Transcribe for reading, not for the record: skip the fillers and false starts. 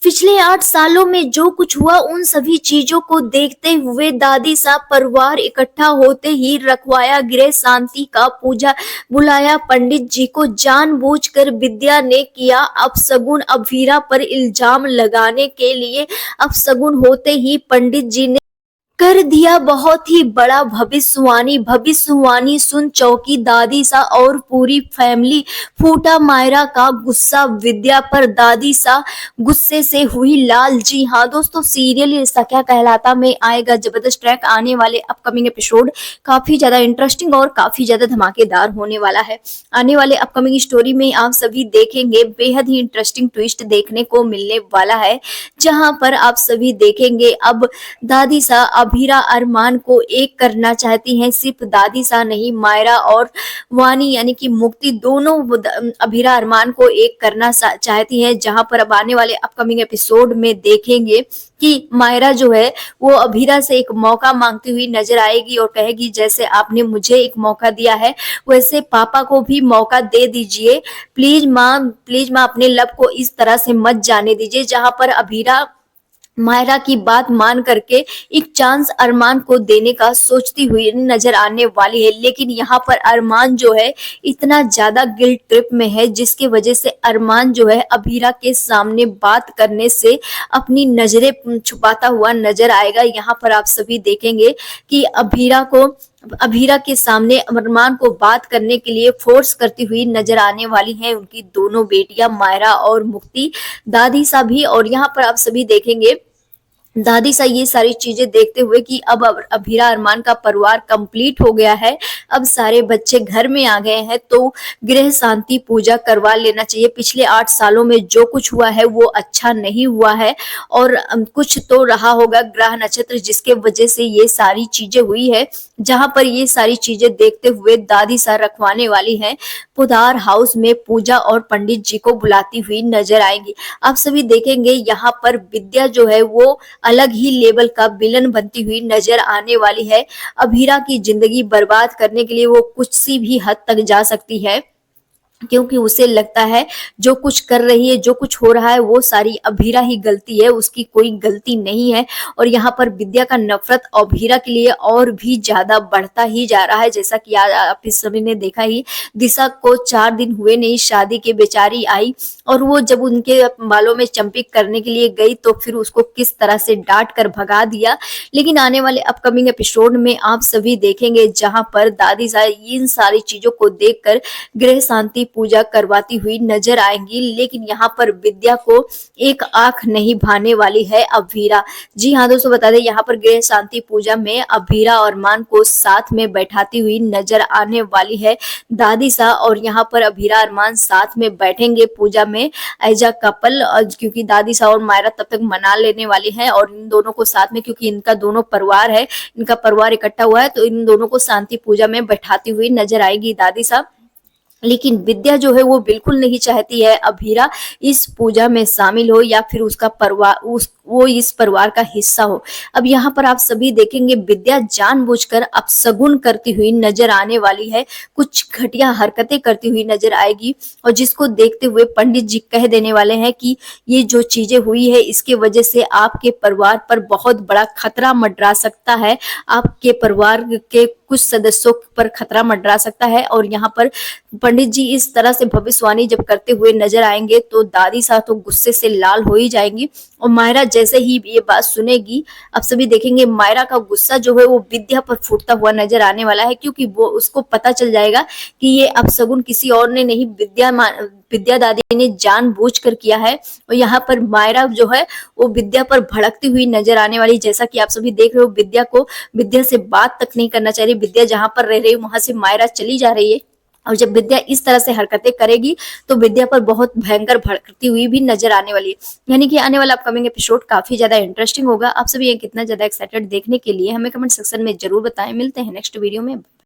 पिछले 8 सालों में जो कुछ हुआ उन सभी चीजों को देखते हुए दादी साहब परिवार इकट्ठा होते ही रखवाया गृह शांति का पूजा बुलाया। पंडित जी को जानबूझकर विद्या ने किया अपशगुन। अभीरा पर इल्जाम लगाने के लिए अपशगुन होते ही पंडित जी ने कर दिया बहुत ही बड़ा भविष्यवाणी सुन चौंकी दादी सा और पूरी फैमिली। फूटा मायरा का गुस्सा विद्या पर, दादी सा गुस्से से हुई लाल। जी हाँ दोस्तों, सीरियल रिश्ता क्या कहलाता में आएगा जबरदस्त ट्रैक। आने वाले अपकमिंग एपिसोड काफी ज्यादा इंटरेस्टिंग और काफी ज्यादा धमाकेदार होने वाला है। आने वाले अपकमिंग स्टोरी में आप सभी देखेंगे बेहद ही इंटरेस्टिंग ट्विस्ट देखने को मिलने वाला है, जहां पर आप सभी देखेंगे अब दादी सा अभीरा अरमान को एक करना चाहती हैं। सिर्फ दादी सा नहीं, मायरा और वानी यानी कि मुक्ति दोनों अभीरा अरमान को एक करना चाहती हैं। जहां पर अब आने वाले अपकमिंग एपिसोड में देखेंगे कि मायरा जो है वो अभीरा से एक मौका मांगती हुई नजर आएगी और कहेगी जैसे आपने मुझे एक मौका दिया है वैसे पापा को भी मौका दे दीजिए। प्लीज माँ अपने लब को इस तरह से मत जाने दीजिए। जहां पर अभीरा मायरा की बात मान करके एक चांस अरमान को देने का सोचती हुई नजर आने वाली है। लेकिन यहाँ पर अरमान जो है इतना ज्यादा गिल्ट ट्रिप में है, जिसकी वजह से अरमान जो है अभीरा के सामने बात करने से अपनी नजरें छुपाता हुआ नजर आएगा। यहाँ पर आप सभी देखेंगे कि अभीरा के सामने अरमान को बात करने के लिए फोर्स करती हुई नजर आने वाली हैं उनकी दोनों बेटियां मायरा और मुक्ति, दादी सा भी। और यहाँ पर आप सभी देखेंगे दादी सा ये सारी चीजें देखते हुए कि अब अभीरा अरमान का परिवार कंप्लीट हो गया है, अब सारे बच्चे घर में आ गए हैं, तो गृह शांति पूजा करवा लेना चाहिए। पिछले 8 सालों में जो कुछ हुआ है वो अच्छा नहीं हुआ है और कुछ तो रहा होगा ग्रह नक्षत्र जिसके वजह से ये सारी चीजें हुई है। जहां पर ये सारी चीजें देखते हुए दादी सा रखवाने वाली हैं पुधार हाउस में पूजा और पंडित जी को बुलाती हुई नजर आएंगी। आप सभी देखेंगे यहाँ पर विद्या जो है वो अलग ही लेवल का विलन बनती हुई नजर आने वाली है। अभीरा की जिंदगी बर्बाद करने के लिए वो कुछ सी भी हद तक जा सकती है, क्योंकि उसे लगता है जो कुछ कर रही है, जो कुछ हो रहा है वो सारी अभीरा ही गलती है, उसकी कोई गलती नहीं है। और यहाँ पर विद्या का नफरत अभीरा के लिए और भी ज्यादा बढ़ता ही जा रहा है। जैसा कि आज आप इस समय ने देखा ही, दिशा को 4 दिन हुए नहीं शादी के, बेचारी आई और वो जब उनके बालों में चंपिक करने के लिए गई तो फिर उसको किस तरह से डांट कर भगा दिया। लेकिन आने वाले अपकमिंग एपिसोड में आप सभी देखेंगे जहां पर दादी इन सारी चीजों को देखकर गृह शांति पूजा करवाती हुई नजर आएंगी। लेकिन यहाँ पर विद्या को एक आंख नहीं भाने वाली है अभीरा। जी हाँ दोस्तों, बता दें यहाँ पर गृह शांति पूजा में अभीरा और मान को साथ में बैठाती हुई नजर आने वाली है दादी सा। और यहाँ पर अभीरा अरमान साथ में बैठेंगे पूजा में एज अ कपल, क्योंकि दादी सा और मायरा तब तक मना लेने वाली है और इन दोनों को साथ में, क्योंकि इनका दोनों परिवार है, इनका परिवार इकट्ठा हुआ है, तो इन दोनों को शांति पूजा में बैठाती हुई नजर आएगी दादी सा। लेकिन विद्या जो है वो बिल्कुल नहीं चाहती है अभीरा इस पूजा में शामिल हो या फिर उसका परिवार वो इस परिवार का हिस्सा हो। अब यहाँ पर आप सभी देखेंगे विद्या जानबूझकर अपशगुन करती हुई नजर आने वाली है, कुछ घटिया हरकतें करती हुई नजर आएगी और जिसको देखते हुए पंडित जी कह देने वाले हैं कि ये जो चीजें हुई है इसके वजह से आपके परिवार पर बहुत बड़ा खतरा मंडरा सकता है, आपके परिवार के कुछ सदस्यों पर खतरा मंडरा सकता है। और यहाँ पर पंडित जी इस तरह से भविष्यवाणी जब करते हुए नजर आएंगे तो दादी साहब तो गुस्से से लाल हो ही जाएंगी। और मायरा जैसे ही ये बात सुनेगी, आप सभी देखेंगे मायरा का गुस्सा जो है वो विद्या पर फूटता हुआ नजर आने वाला है, क्योंकि वो उसको पता चल जाएगा कि ये अपशगुन किसी और ने नहीं, विद्या दादी ने जानबूझकर किया है। और यहाँ पर मायरा जो है वो विद्या पर भड़कती हुई नजर आने वाली, जैसा कि आप सभी देख रहे हो विद्या से बात तक नहीं करना चाह रही। विद्या जहां पर रह रही है वहां से मायरा चली जा रही है और जब विद्या इस तरह से हरकतें करेगी तो विद्या पर बहुत भयंकर भड़कती हुई भी नजर आने वाली है। यानी कि आने वाला अपकमिंग एपिसोड काफी ज्यादा इंटरेस्टिंग होगा। आप सभी ये कितना ज्यादा एक्साइटेड देखने के लिए हमें कमेंट सेक्शन में जरूर बताएं। मिलते हैं नेक्स्ट वीडियो में।